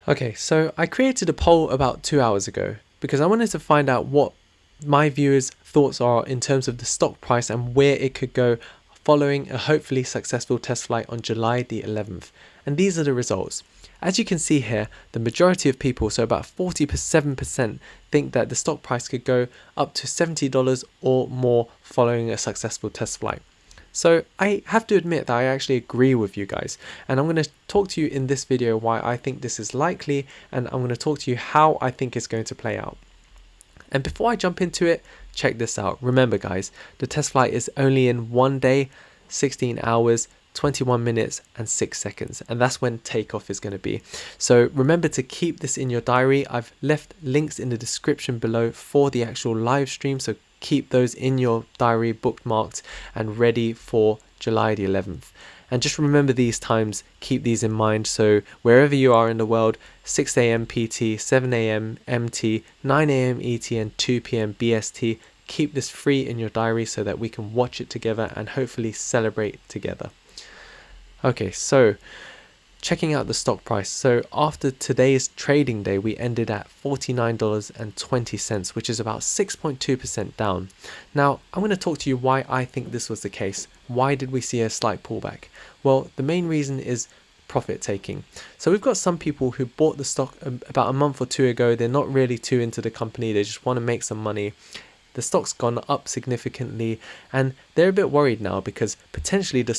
Okay, so I created a poll about 2 hours ago because I wanted to find out what my viewers' thoughts are in terms of the stock price and where it could go following a hopefully successful test flight on July the 11th. And these are the results. As you can see here, the majority of people, so about 47%, think that the stock price could go up to $70 or more following a successful test flight. So I have to admit that I actually agree with you guys, and I'm going to talk to you in this video why I think this is likely, and I'm going to talk to you how I think it's going to play out. And before I jump into it, check this out. Remember guys, the test flight is only in 1 day, 16 hours, 21 minutes and 6 seconds, and that's when takeoff is going to be. So remember to keep this in your diary. I've left links in the description below for the actual live stream, so keep those in your diary bookmarked and ready for July the 11th. And just remember these times, keep these in mind. So wherever you are in the world, 6 a.m. PT, 7 a.m. MT, 9 a.m. ET and 2 p.m. BST, keep this free in your diary so that we can watch it together and hopefully celebrate together. Okay, so checking out the stock price. So after today's trading day, we ended at $49.20, which is about 6.2% down. Now, I'm going to talk to you why I think this was the case. Why did we see a slight pullback? Well, the main reason is profit taking. So we've got some people who bought the stock about a month or two ago. They're not really too into the company. They just want to make some money. The stock's gone up significantly and they're a bit worried now because potentially the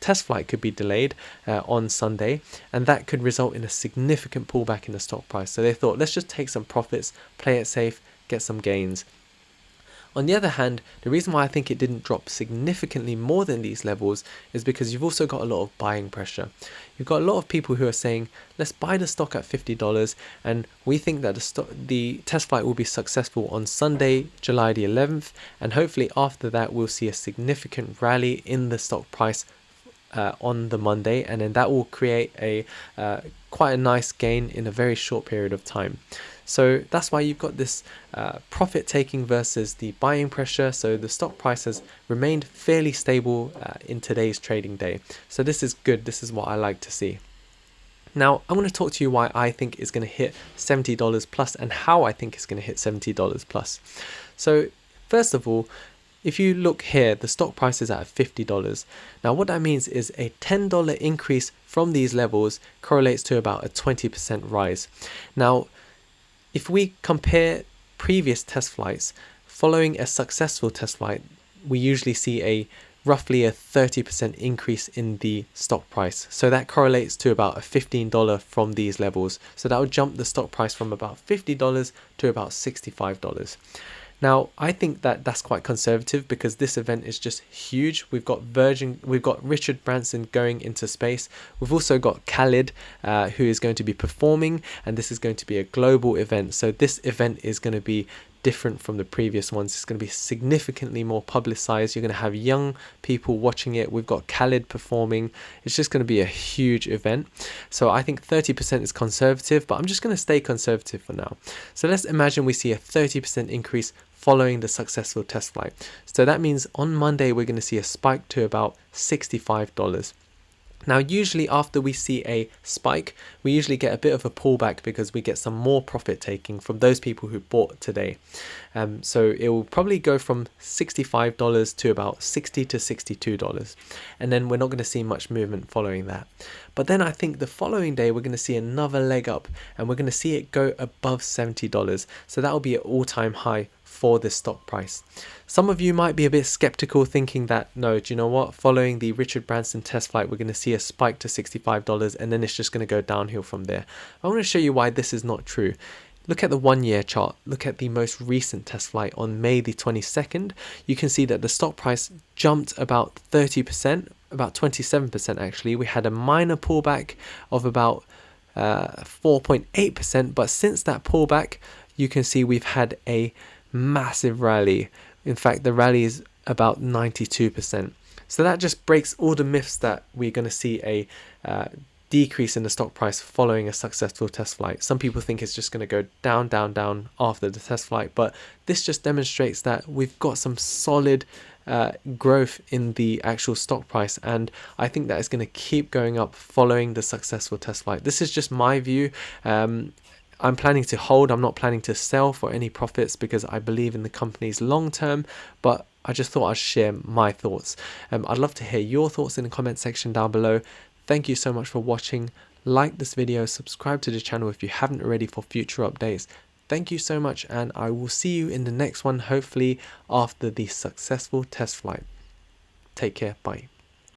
test flight could be delayed on Sunday, and that could result in a significant pullback in the stock price. So they thought, let's just take some profits, play it safe, get some gains. On the other hand, the reason why I think it didn't drop significantly more than these levels is because you've also got a lot of buying pressure. You've got a lot of people who are saying, let's buy the stock at $50, and we think that the test flight will be successful on Sunday, July the 11th, and hopefully after that we'll see a significant rally in the stock price on the Monday, and then that will create a quite a nice gain in a very short period of time. So that's why you've got this profit taking versus the buying pressure. So the stock price has remained fairly stable in today's trading day. So this is good. This is what I like to see. Now I'm going to talk to you why I think it's going to hit $70 plus and how I think it's going to hit $70 plus. So first of all, if you look here, the stock price is at $50. Now what that means is a $10 increase from these levels correlates to about a 20% rise. Now if we compare previous test flights, following a successful test flight, we usually see roughly a 30% increase in the stock price. So that correlates to about a $15 from these levels. So that would jump the stock price from about $50 to about $65. Now, I think that that's quite conservative because this event is just huge. We've got Richard Branson going into space. We've also got Khaled, who is going to be performing, and this is going to be a global event. So this event is going to be different from the previous ones. It's going to be significantly more publicized. You're going to have young people watching it. We've got Khaled performing. It's just going to be a huge event. So I think 30% is conservative, but I'm just going to stay conservative for now. So let's imagine we see a 30% increase following the successful test flight. So that means on Monday we're going to see a spike to about $65. Now usually after we see a spike, we usually get a bit of a pullback because we get some more profit taking from those people who bought today. So it will probably go from $65 to about $60 to $62, and then we're not going to see much movement following that. But then I think the following day we're going to see another leg up and we're going to see it go above $70. So that will be an all-time high for this stock price. Some of you might be a bit skeptical, thinking that, no, do you know what, following the Richard Branson test flight we're going to see a spike to $65 and then it's just going to go downhill from there. I want to show you why this is not true. Look at the 1 year chart. Look at the most recent test flight on May the 22nd. You can see that the stock price jumped about 30%, about 27% actually. We had a minor pullback of about 4.8%, but since that pullback you can see we've had a massive rally. In fact, the rally is about 92%. So that just breaks all the myths that we're going to see a decrease in the stock price following a successful test flight. Some people think it's just going to go down after the test flight, but this just demonstrates that we've got some solid growth in the actual stock price, and I think that is going to keep going up following the successful test flight. This is just my view. I'm planning to hold. I'm not planning to sell for any profits because I believe in the company's long term, but I just thought I'd share my thoughts. I'd love to hear your thoughts in the comment section down below. Thank you so much for watching. Like this video, subscribe to the channel if you haven't already for future updates. Thank you so much, and I will see you in the next one, hopefully after the successful test flight. Take care. Bye.